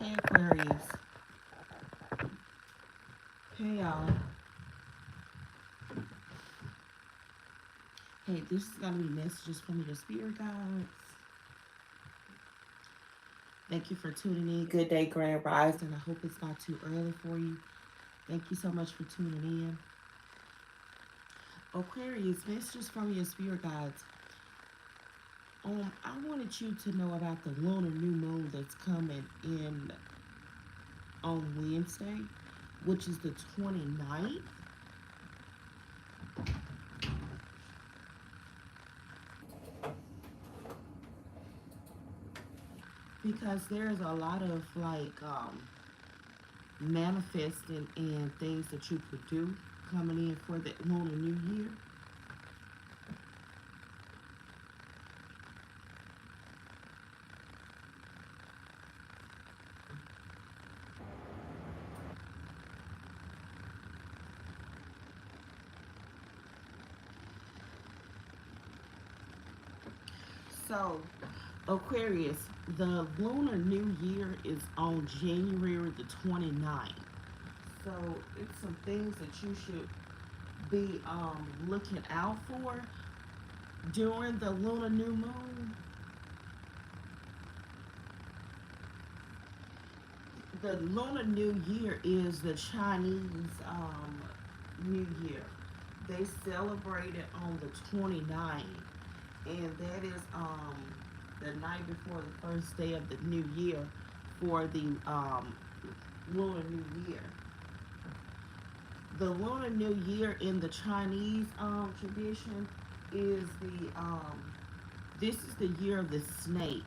Hey Aquarius. Hey y'all. Hey, this is gonna be messages from your spirit guides. Thank you for tuning in. Good day, Grand Rise, and I hope it's not too early for you. Thank you so much for tuning in. Aquarius, messages from your spirit guides. I wanted you to know about the lunar new moon that's coming in on Wednesday, which is the 29th. Because there's a lot of manifesting and things that you could do coming in for the lunar new year. So, Aquarius, the lunar new year is on January the 29th. So, it's some things that you should be looking out for during the lunar new moon. The lunar new year is the Chinese new year. They celebrate it on the 29th, and that is the night before the first day of the new year for the lunar new year. The lunar new year in the Chinese tradition is this is the year of the snake.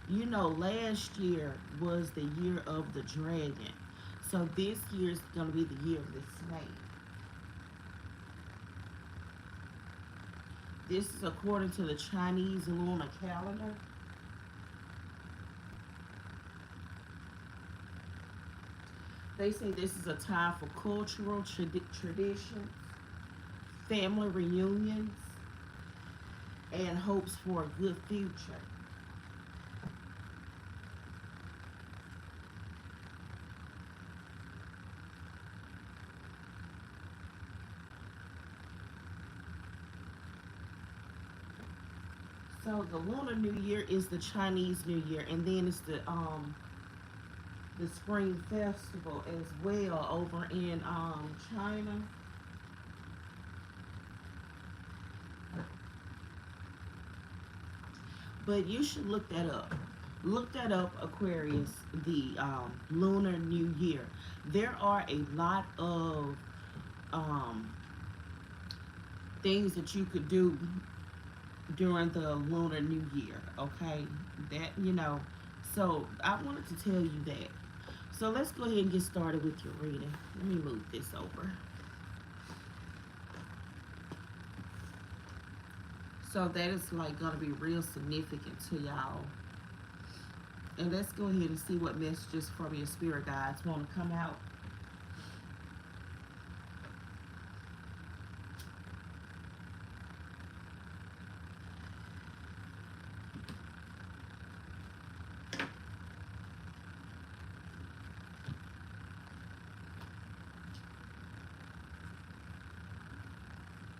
You know, last year was the year of the dragon. So this year is going to be the year of the snake. This is according to the Chinese lunar calendar. They say this is a time for cultural traditions, family reunions, and hopes for a good future. So the Lunar New Year is the Chinese New Year, and then it's the Spring Festival as well over in China. But you should look that up. Look that up, Aquarius. The Lunar New Year. There are a lot of um, things that you could do during the Lunar New Year. Okay, that So I wanted to tell you that. So let's go ahead and get started with your reading. Let me move this over. So that is like gonna be real significant to y'all. And let's go ahead and see what messages from your spirit guides want to come out.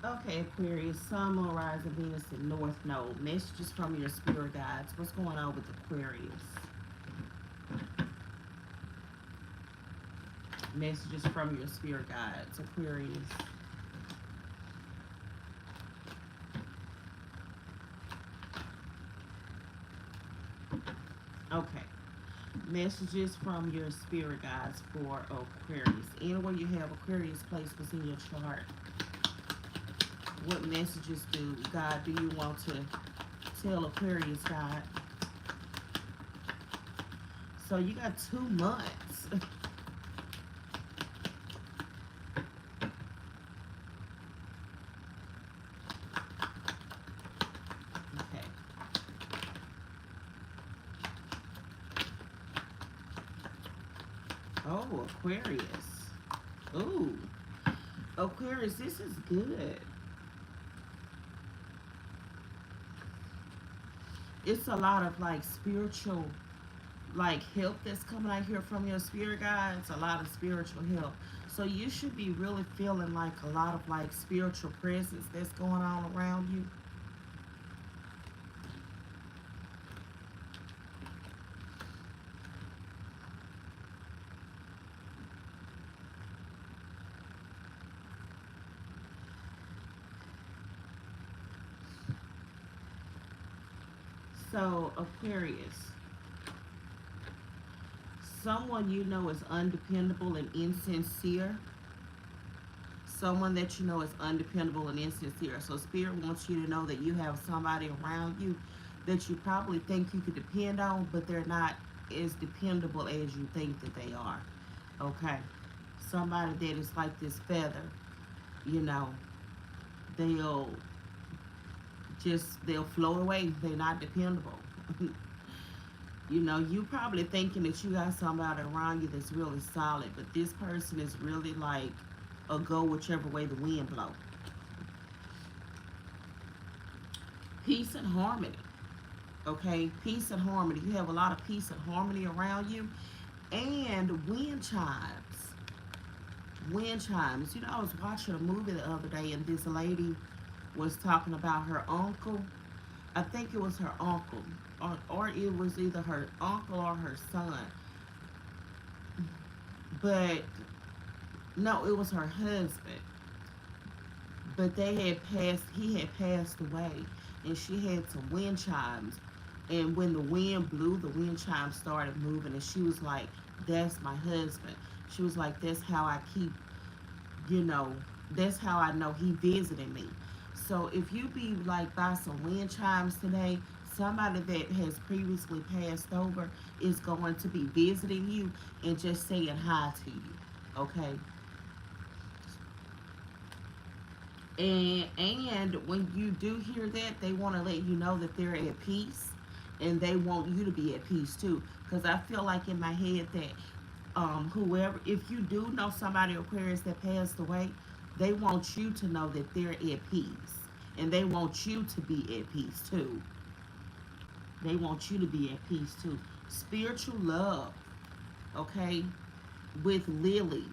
Okay, Aquarius, Sun, Moon, Rising, Venus, and North Node. Messages from your spirit guides. What's going on with Aquarius? Messages from your spirit guides, Aquarius. Okay. Messages from your spirit guides for Aquarius. Anywhere you have Aquarius placements in your chart, what messages do you want to tell Aquarius, God? So you got 2 months. Okay. Oh, Aquarius. Ooh. Aquarius, this is good. It's a lot of like spiritual like help that's coming out here from your spirit guides, a lot of spiritual help. So you should be really feeling like a lot of like spiritual presence that's going on around you. So Aquarius, someone you know is undependable and insincere. Someone that you know is undependable and insincere. So Spirit wants you to know that you have somebody around you that you probably think you could depend on, but they're not as dependable as you think that they are. Okay? Somebody that is like this feather, you know, they'll they'll float away. They're not dependable. You know, you probably thinking that you got somebody around you that's really solid, but this person is really like a go whichever way the wind blow. Peace and harmony. Okay, peace and harmony. You have a lot of peace and harmony around you, and wind chimes. Wind chimes. You know, I was watching a movie the other day, and this lady was talking about her uncle. I think it was her uncle, or it was either her uncle or her son. But no, it was her husband. But he had passed away, and she had some wind chimes. And when the wind blew, the wind chimes started moving, and she was like, "That's my husband." She was like, "That's how I keep, you know, that's how I know he visited me." So if you be like by some wind chimes today, somebody that has previously passed over is going to be visiting you and just saying hi to you. Okay? And when you do hear that, they want to let you know that they're at peace, and they want you to be at peace too. Because I feel like in my head that whoever, if you do know somebody Aquarius that passed away, they want you to know that they're at peace, and they want you to be at peace too. They want you to be at peace too. Spiritual love, okay, with Lily.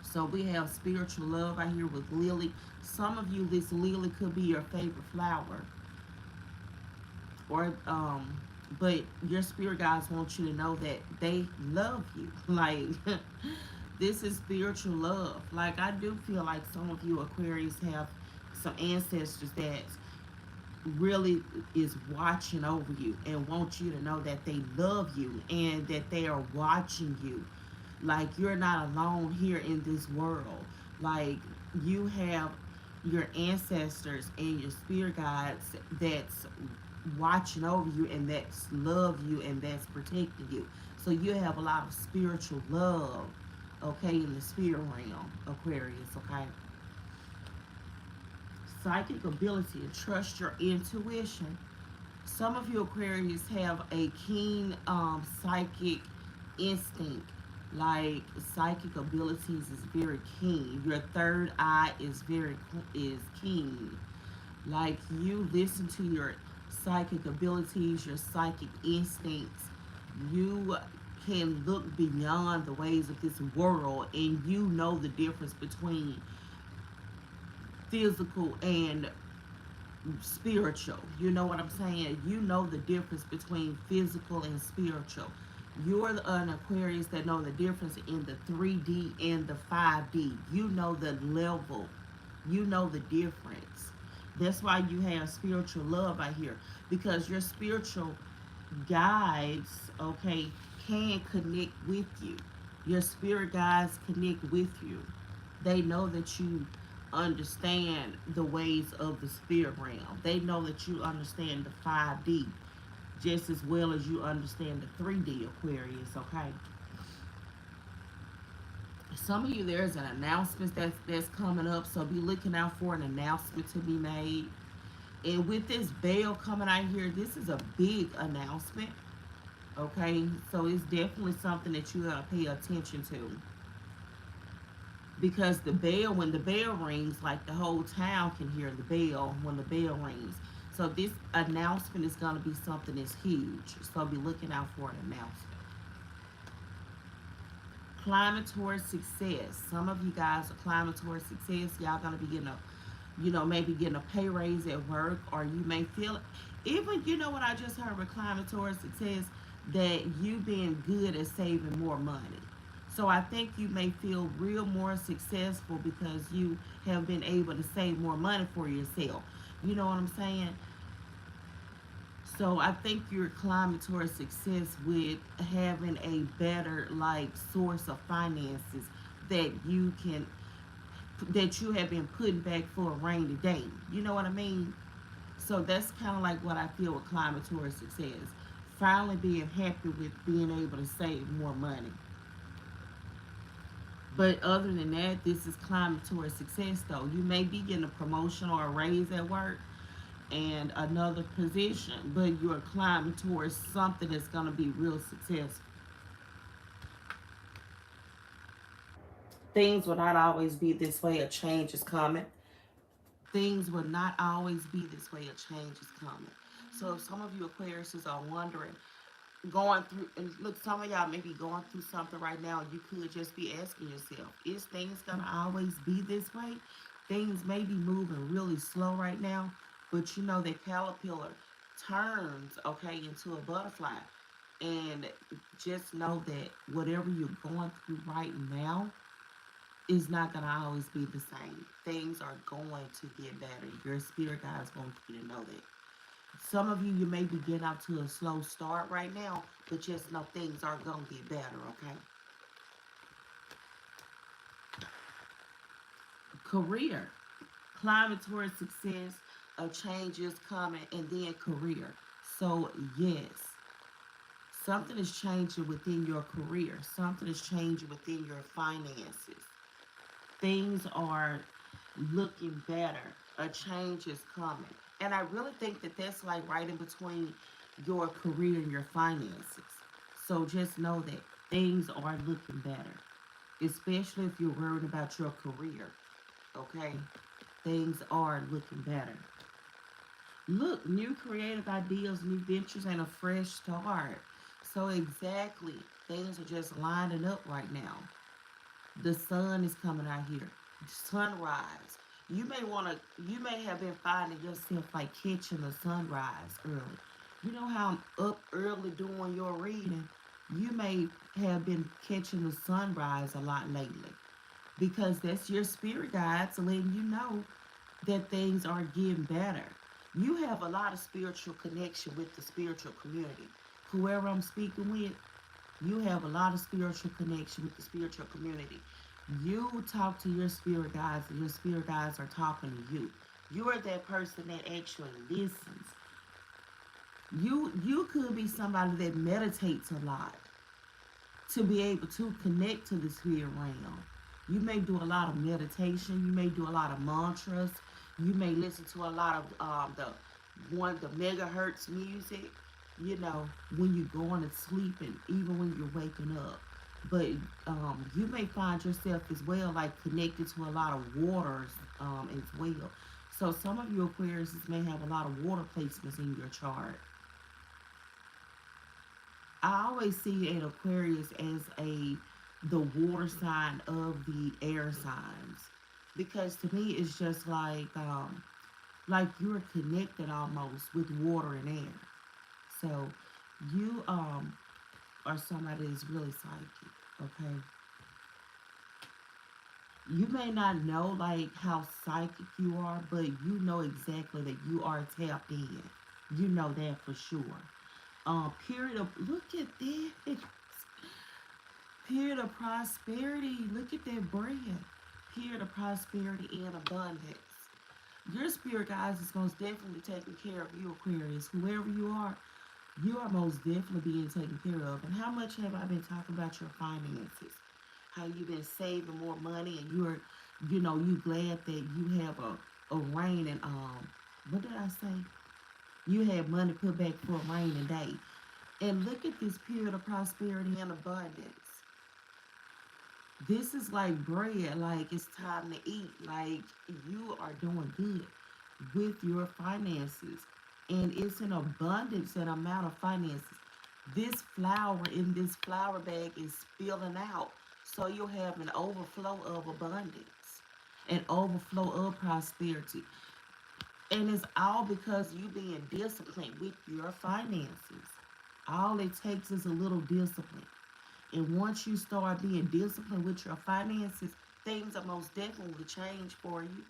So we have spiritual love out here with Lily. Some of you, this Lily could be your favorite flower, or but your spirit guides want you to know that they love you. Like this is spiritual love. Like I do feel like some of you Aquarius have some ancestors that really is watching over you and want you to know that they love you and that they are watching you. Like you're not alone here in this world. Like you have your ancestors and your spirit guides that's watching over you and that's love you and that's protecting you. So you have a lot of spiritual love, okay, in the spirit realm, Aquarius, okay? Psychic ability to trust your intuition. Some of you Aquarius have a keen psychic instinct. Like psychic abilities is very keen. Your third eye is keen. Like you listen to your psychic abilities, your psychic instincts. You can look beyond the ways of this world, and you know the difference between physical and spiritual. You know what I'm saying? You know the difference between physical and spiritual. You're an Aquarius that know the difference in the 3D and the 5D. You know the level. You know the difference. That's why you have spiritual love out here, because your spiritual guides, okay, can connect with you. Your spirit guides connect with you. They know that you understand the ways of the spirit realm. They know that you understand the 5D just as well as you understand the 3D Aquarius, okay? Some of you, there's an announcement that's coming up, so be looking out for an announcement to be made. And with this bell coming out here, this is a big announcement, okay? So it's definitely something that you gotta pay attention to. Because the bell, when the bell rings, like the whole town can hear the bell when the bell rings. So this announcement is going to be something that's huge. So be looking out for an announcement. Climbing towards success. Some of you guys are climbing towards success. Y'all going to be getting a, maybe getting a pay raise at work, or you may feel, even, what I just heard with climbing towards success, that you being good at saving more money. So I think you may feel real more successful because you have been able to save more money for yourself. You know what I'm saying? So I think you're climbing towards success with having a better like source of finances that you can that you have been putting back for a rainy day. You know what I mean? So that's kind of like what I feel with climbing towards success. Finally being happy with being able to save more money. But other than that, this is climbing towards success though. You may be getting a promotion or a raise at work and another position, but you're climbing towards something that's going to be real successful. Things will not always be this way. A change is coming. Things will not always be this way. A change is coming. So if some of you Aquariuses are wondering, going through, and look, some of y'all may be going through something right now, you could just be asking yourself, is things going to always be this way? Things may be moving really slow right now, but that caterpillar turns, okay, into a butterfly. And just know that whatever you're going through right now is not going to always be the same. Things are going to get better. Your spirit guides want you to know that. Some of you, you may be getting out to a slow start right now, but just know things are going to get better, okay? Career. Climbing towards success, a change is coming, and then career. So, yes, something is changing within your career. Something is changing within your finances. Things are looking better. A change is coming. And I really think that that's like right in between your career and your finances. So just know that things are looking better, especially if you're worried about your career. Okay? Things are looking better. Look, new creative ideas, new ventures, and a fresh start. So, exactly, things are just lining up right now. The sun is coming out here. Sunrise. You may have been finding yourself like catching the sunrise early. You know how I'm up early doing your reading? You may have been catching the sunrise a lot lately because that's your spirit guides letting you know that things are getting better. You have a lot of spiritual connection with the spiritual community. Whoever I'm speaking with, you have a lot of spiritual connection with the spiritual community. You talk to your spirit guides, and your spirit guides are talking to you. You are that person that actually listens. You could be somebody that meditates a lot to be able to connect to the spirit realm. You may do a lot of meditation. You may do a lot of mantras. You may listen to a lot of the megahertz music. When you're going to sleep and even when you're waking up. But you may find yourself as well like connected to a lot of waters as well. So some of you Aquarius may have a lot of water placements in your chart. I always see an Aquarius as the water sign of the air signs because to me it's just like you're connected almost with water and air. So you are somebody that's really psychic, okay? You may not know like how psychic you are, but you know exactly that you are tapped in. You know that for sure. Period of look at this. Period of prosperity. Look at that brand. Period of prosperity and abundance. Your spirit guys is most definitely taking care of you, Aquarius. Whoever you are most definitely being taken care of. And how much have I been talking about your finances? How you've been saving more money and you glad that you have a rain and what did I say? You have money put back for a rainy day. And look at this period of prosperity and abundance. This is like bread, like it's time to eat. Like you are doing good with your finances. and it's an abundance and amount of finances. This flour in this flour bag is spilling out, so you'll have an overflow of abundance, an overflow of prosperity. And it's all because you being disciplined with your finances. All it takes is a little discipline. And once you start being disciplined with your finances, things are most definitely change for you.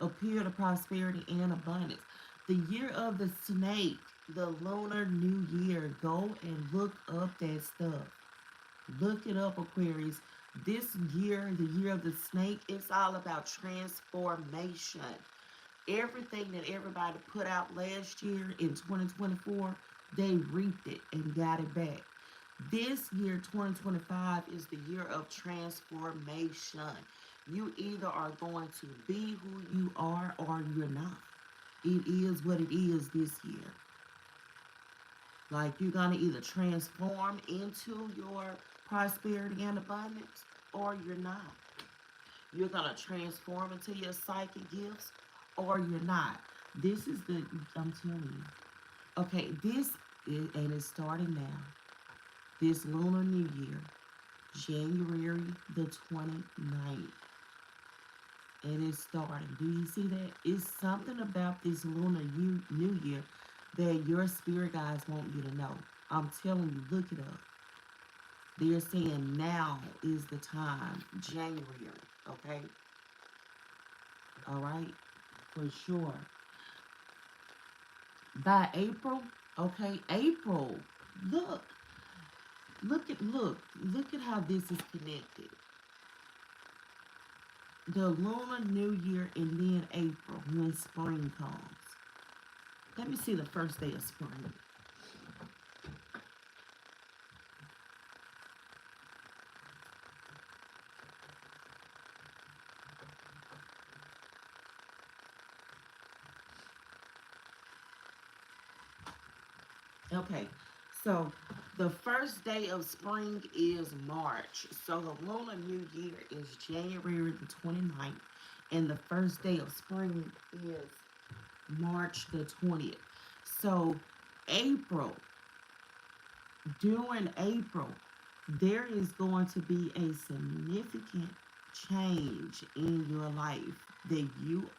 Appear to prosperity and abundance. The year of the snake, the lunar new year. Go and look up that stuff. Look it up, Aquarius. This year, the year of the snake, it's all about transformation. Everything that everybody put out last year in 2024, they reaped it and got it back. This year, 2025, is the year of transformation. You either are going to be who you are or you're not. It is what it is this year. Like you're going to either transform into your prosperity and abundance or you're not. You're going to transform into your psychic gifts or you're not. This is the, I'm telling you. Okay, this is, and it's starting now. This lunar new year, January the 29th. And it's starting. Do you see that? It's something about this lunar new year that your spirit guides want you to know. I'm telling you, look it up. They're saying now is the time, January, okay? All right, for sure. By April, okay, April, look, look at how this is connected. The lunar new year and then April when spring comes. Let me see the first day of spring. Okay, so the first day of spring is March. So the lunar new year is January the 29th, and the first day of spring is March the 20th. So April, during April, there is going to be a significant change in your life that you,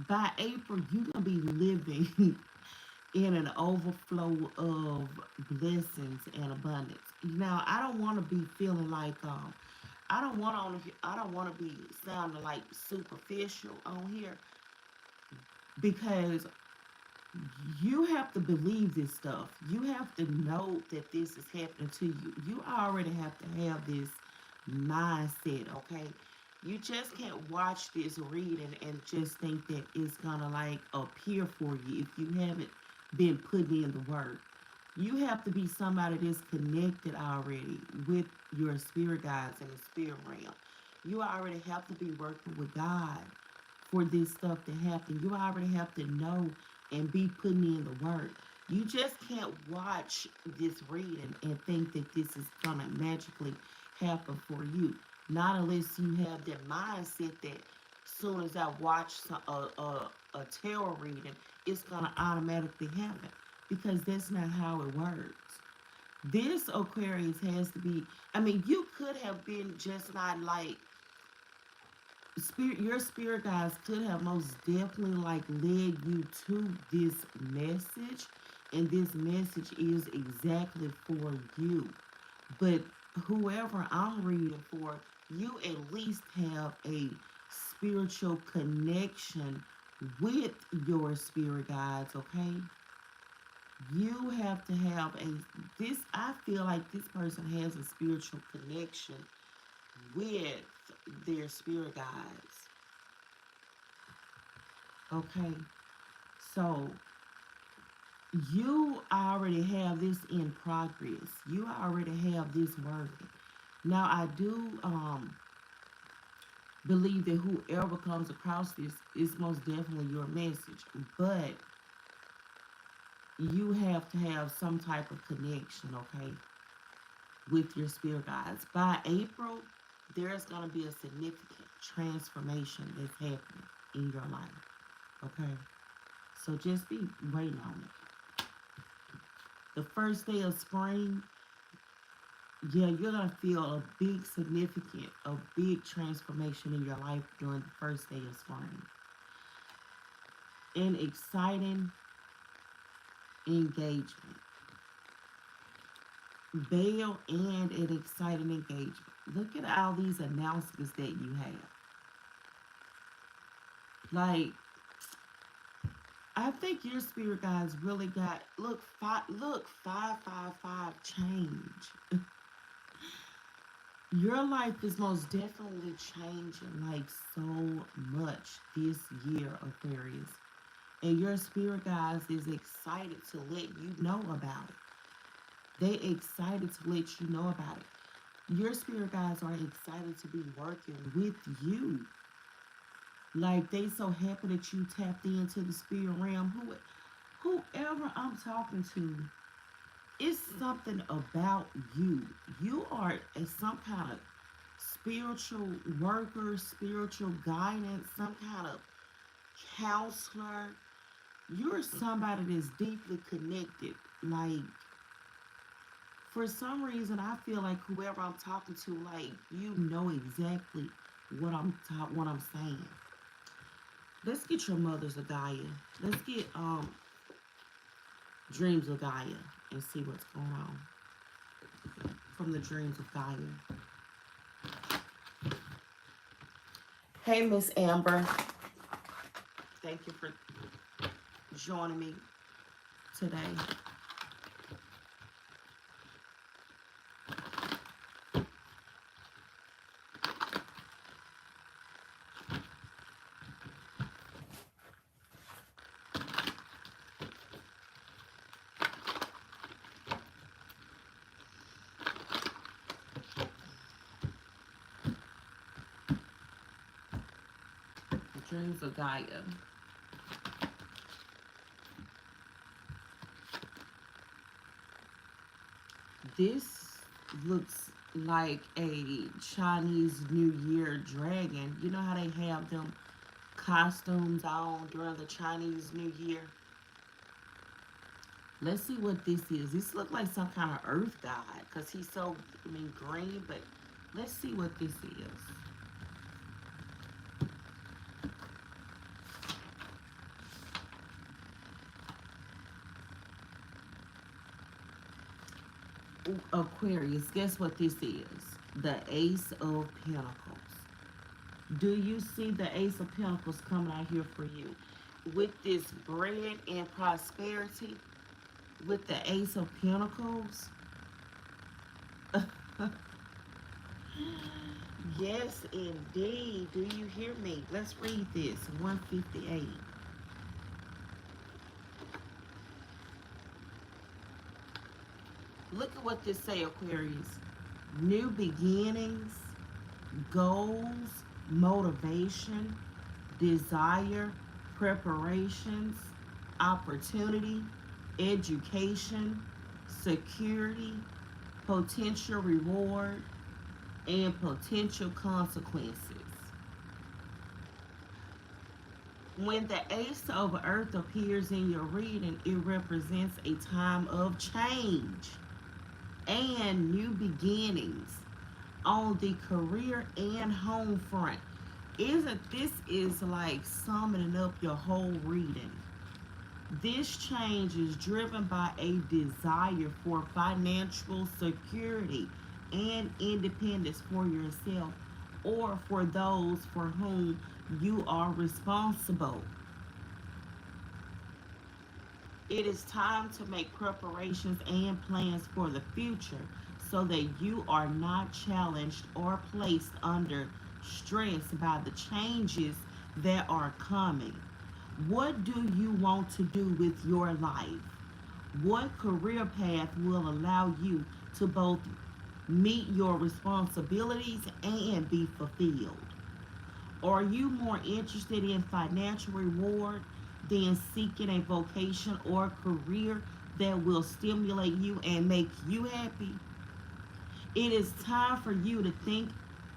by April, you're going to be living in an overflow of blessings and abundance. Now, I don't want to be feeling like I don't want to be sounding like superficial on here because you have to believe this stuff. You have to know that this is happening to you. You already have to have this mindset, okay? You just can't watch this reading and just think that it's gonna like appear for you if you haven't been putting in the work. You have to be somebody that's connected already with your spirit guides in the spirit realm. You already have to be working with God for this stuff to happen. You already have to know and be putting in the work. You just can't watch this reading and think that this is gonna magically happen for you. Not unless you have that mindset that soon as I watch a tarot reading, it's gonna automatically happen because that's not how it works. This Aquarius has to be. I mean, you could have been just not like spirit. Your spirit guides could have most definitely like led you to this message, and this message is exactly for you. But whoever I'm reading for, you at least have a spiritual connection with your spirit guides, okay? You have to have a this I feel like this person has a spiritual connection with their spirit guides. Okay? So you already have this in progress. You already have this working. Now I do believe that whoever comes across this is most definitely your message. But you have to have some type of connection, okay, with your spirit guides. By April, there's going to be a significant transformation that's happening in your life, okay? So just be waiting on it. The first day of spring, yeah, you're gonna feel a big significant, a big transformation in your life during the first day of spring. An exciting engagement. Bail and an exciting engagement. Look at all these announcements that you have. Like, I think your spirit guys really got look 555 change. Your life is most definitely changing like so much this year, Aquarius. And your spirit guys is excited to let you know about it. They excited to let you know about it. Your spirit guys are excited to be working with you. Like they so happy that you tapped into the spirit realm. Whoever I'm talking to, it's something about you. You are some kind of spiritual worker, spiritual guidance, some kind of counselor. You're somebody that's deeply connected. Like for some reason, I feel like whoever I'm talking to, like you know exactly what I'm saying. Let's get your mother's of Gaia. Let's get dreams of Gaia and see what's going on from the dreams of Gaia. Hey, Miss Amber. Thank you for joining me today. Dreams of Gaia. This looks like a Chinese New Year dragon. You know how they have them costumes on during the Chinese New Year? Let's see what this is. This looks like some kind of earth god because he's so, I mean, green, but let's see what this is. Aquarius, guess what this is? The Ace of Pentacles. Do you see the Ace of Pentacles coming out here for you? With this bread and prosperity, with the Ace of Pentacles. Yes, indeed. Do you hear me? Let's read this. 158. Look at what this say, Aquarius. New beginnings, goals, motivation, desire, preparations, opportunity, education, security, potential reward, and potential consequences. When the Ace of Earth appears in your reading, it represents a time of change and new beginnings on the career and home front. Isn't this is like summing up your whole reading? This change is driven by a desire for financial security and independence for yourself or for those for whom you are responsible. It is time to make preparations and plans for the future so that you are not challenged or placed under stress by the changes that are coming. What do you want to do with your life? What career path will allow you to both meet your responsibilities and be fulfilled? Are you more interested in financial reward than seeking a vocation or career that will stimulate you and make you happy? It is time for you to think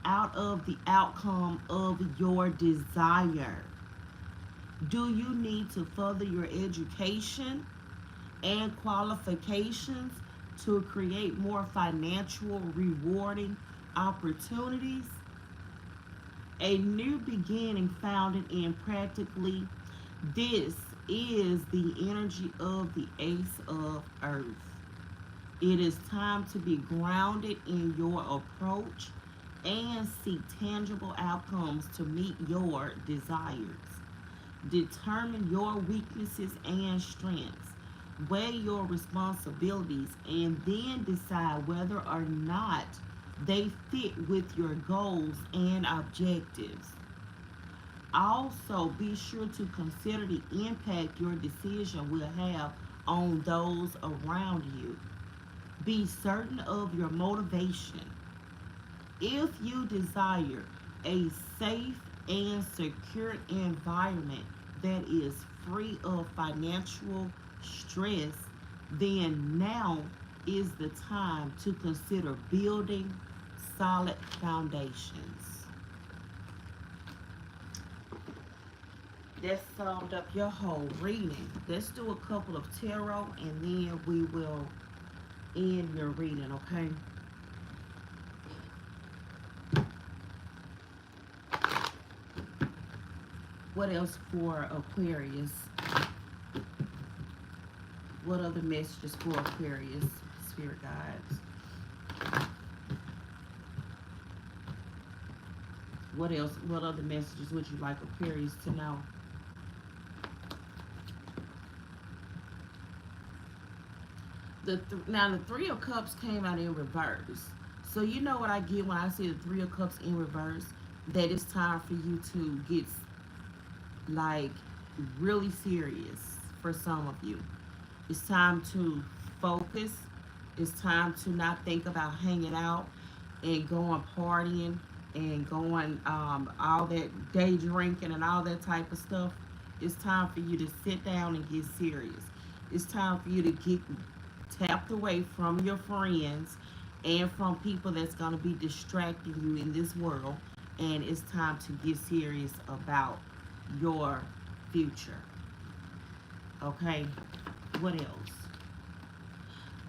out of the outcome of your desire. Do you need to further your education and qualifications to create more financial rewarding opportunities? A new beginning founded in practically this is the energy of the Ace of Earth. It is time to be grounded in your approach and seek tangible outcomes to meet your desires. Determine your weaknesses and strengths. Weigh your responsibilities and then decide whether or not they fit with your goals and objectives. Also, be sure to consider the impact your decision will have on those around you. Be certain of your motivation. If you desire a safe and secure environment that is free of financial stress, then now is the time to consider building solid foundations. That summed up your whole reading. Let's do a couple of tarot and then we will end your reading, okay? What else for Aquarius? What other messages for Aquarius, spirit guides? What else? What other messages would you like Aquarius to know? Now the Three of Cups came out in reverse. So you know what I get when I see the Three of Cups in reverse? That it's time for you to get like really serious for some of you. It's time to focus. It's time to not think about hanging out and going partying and going all that day drinking and all that type of stuff. It's time for you to sit down and get serious. It's time for you to get tapped away from your friends and from people that's going to be distracting you in this world. And it's time to get serious about your future. Okay, what else?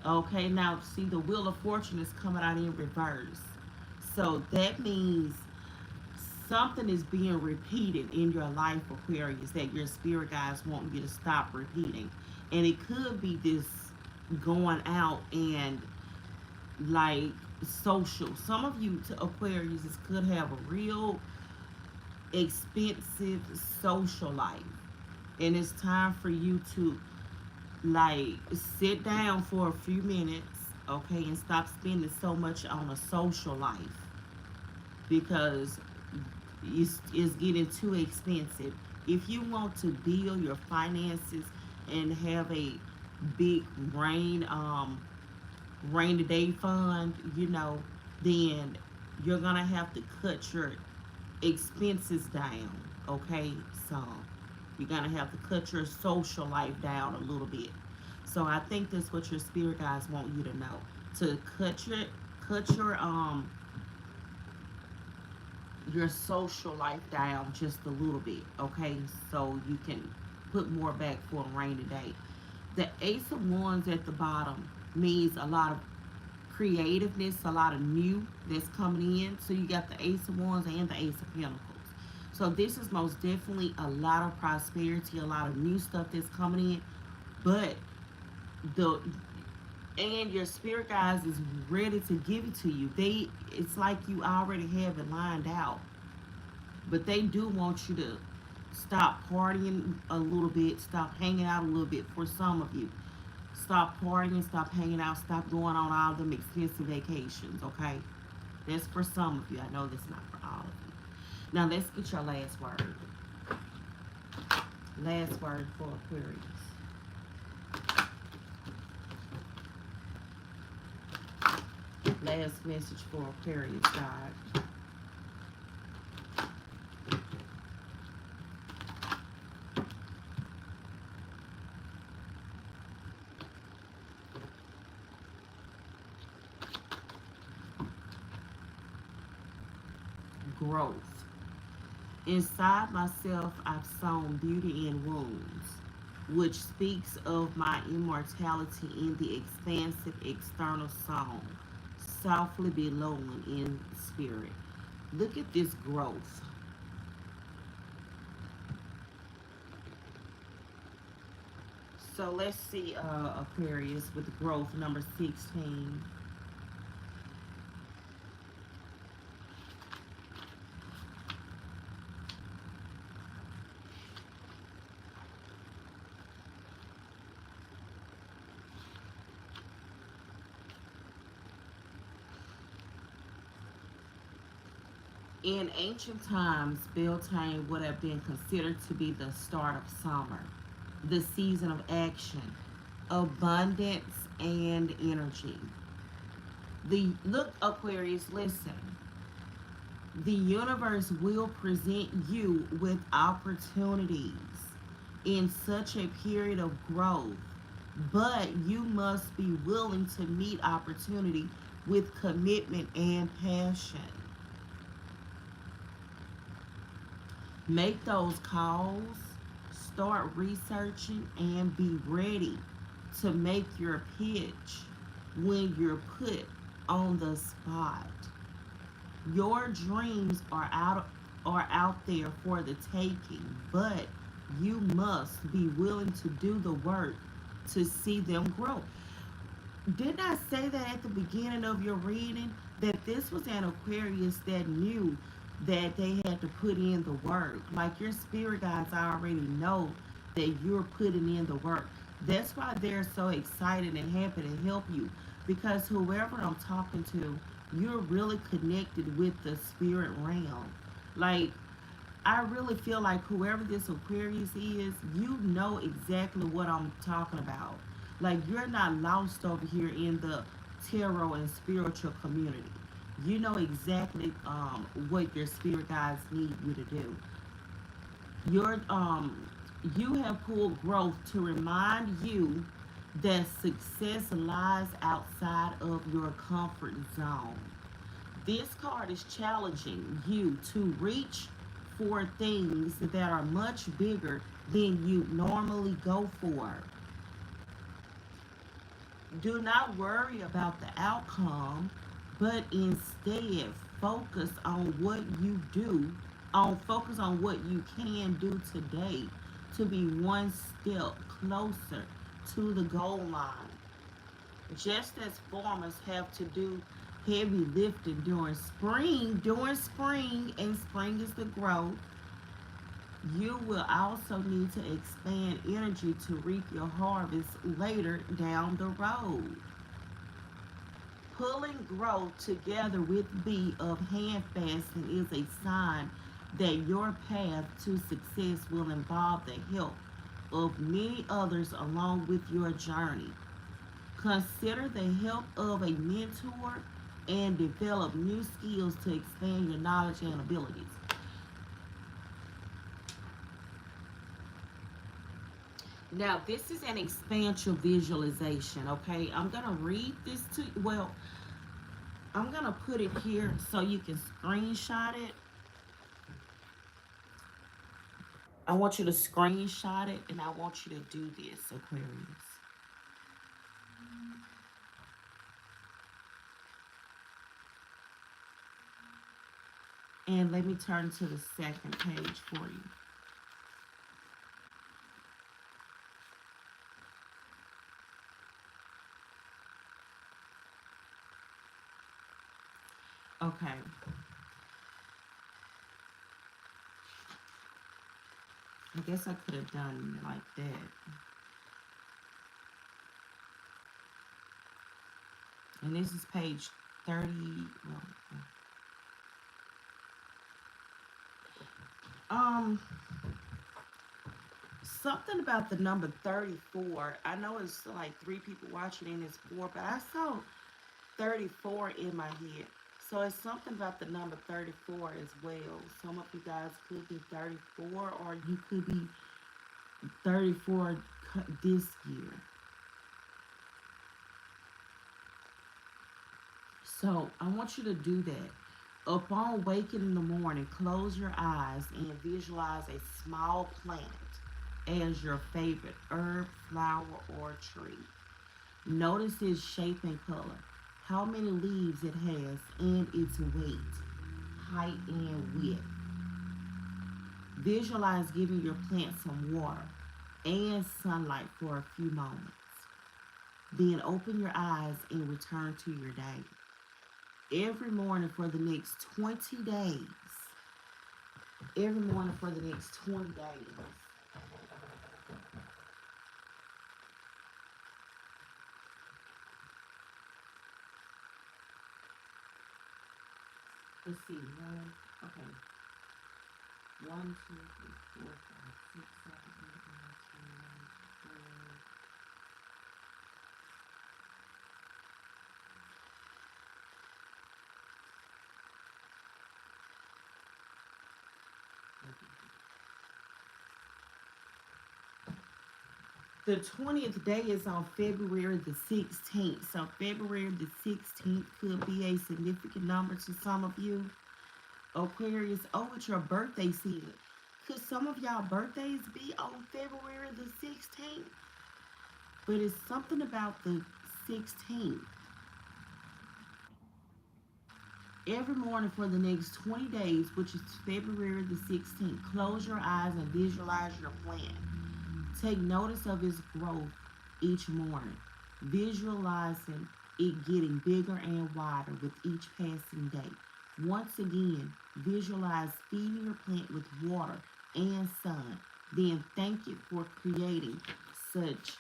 Okay, now see the Wheel of Fortune is coming out in reverse. So that means something is being repeated in your life, Aquarius, that your spirit guides want you to stop repeating. And it could be this going out and like social. Some of you to Aquarius could have a real expensive social life. And it's time for you to like sit down for a few minutes, okay, and stop spending so much on a social life because it's getting too expensive. If you want to build your finances and have a big rainy day fund, you know, then you're gonna have to cut your expenses down, okay? So you're gonna have to cut your social life down a little bit. So I think that's what your spirit guides want you to know. To cut your social life down just a little bit, okay? So you can put more back for a rainy day. The Ace of Wands at the bottom means a lot of creativeness, a lot of new that's coming in. So you got the Ace of Wands and the Ace of Pentacles. So this is most definitely a lot of prosperity, a lot of new stuff that's coming in. But the and your spirit guides is ready to give it to you. It's like you already have it lined out. But they do want you to stop partying a little bit, stop hanging out a little bit for some of you. Stop partying, stop hanging out, stop going on all them expensive vacations, okay? That's for some of you. I know that's not for all of you. Now let's get your last word. Last word for Aquarius. Last message for Aquarius, God. Growth. Inside myself, I've sown beauty in wounds, which speaks of my immortality in the expansive external song, softly billowing in spirit. Look at this growth. So let's see Aquarius with growth number 16. In ancient times, Beltane would have been considered to be the start of summer, the season of action, abundance, and energy. The look, Aquarius, listen. The universe will present you with opportunities in such a period of growth, but you must be willing to meet opportunity with commitment and passion. Make those calls, start researching, and be ready to make your pitch when you're put on the spot. Your dreams are out there for the taking, but you must be willing to do the work to see them grow. Didn't I say that at the beginning of your reading that this was an Aquarius that knew that they had to put in the work? Like your spirit guides already know that you're putting in the work. That's why they're so excited and happy to help you because whoever I'm talking to, you're really connected with the spirit realm. Like I really feel like whoever this Aquarius is, you know exactly what I'm talking about. Like you're not lost over here in the tarot and spiritual community. You know exactly what your spirit guides need you to do. Your you have pulled growth to remind you that success lies outside of your comfort zone. This card is challenging you to reach for things that are much bigger than you normally go for. Do not worry about the outcome, but instead focus on what you can do today to be one step closer to the goal line. Just as farmers have to do heavy lifting during spring, and spring is the growth, you will also need to expand energy to reap your harvest later down the road. Pulling growth together with B of hand fasting is a sign that your path to success will involve the help of many others along with your journey. Consider the help of a mentor and develop new skills to expand your knowledge and abilities. Now, this is an expansion visualization, okay? I'm going to read this to you. Well, I'm going to put it here so you can screenshot it. I want you to screenshot it and I want you to do this, Aquarius. And let me turn to the second page for you. Okay. I guess I could have done like that. And this is page 30. Well, um, something about the number 34. I know it's like three people watching and it's four, but I saw 34 in my head. So it's something about the number 34 as well. Some of you guys could be 34 or you could be 34 this year. So I want you to do that. Upon waking in the morning, close your eyes and visualize a small plant as your favorite herb, flower, or tree. Notice its shape and color, how many leaves it has, and its weight, height, and width. Visualize giving your plant some water and sunlight for a few moments. Then open your eyes and return to your day. Every morning for the next 20 days. Every morning for the next 20 days. Let's see. One, okay. One, two, three, four, five, six, seven, eight, nine, 10, 11, 12. The 20th day is on February the 16th. So February the 16th could be a significant number to some of you. Aquarius, oh, it's your birthday season. Could some of y'all birthdays be on February the 16th? But it's something about the 16th. Every morning for the next 20 days, which is February the 16th, close your eyes and visualize your plant. Take notice of its growth each morning, visualizing it getting bigger and wider with each passing day. Once again, visualize feeding your plant with water and sun. Then thank it for creating such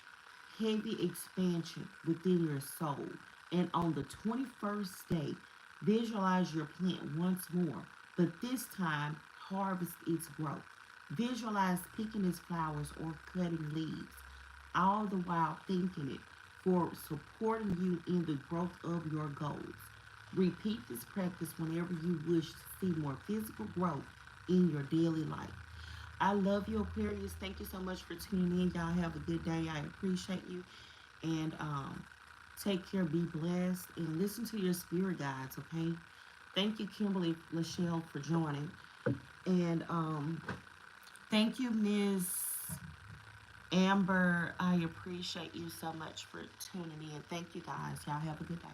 heavy expansion within your soul. And on the 21st day, visualize your plant once more, but this time harvest its growth. Visualize picking its flowers or cutting leaves, all the while thanking it for supporting you in the growth of your goals. Repeat this practice whenever you wish to see more physical growth in your daily life. I love you, Aquarius. Thank you so much for tuning in. Y'all have a good day. I appreciate you. And take care, be blessed, and listen to your spirit guides, okay? Thank you, Kimberly Lachelle, for joining. And thank you, Ms. Amber. I appreciate you so much for tuning in. Thank you, guys. Y'all have a good day.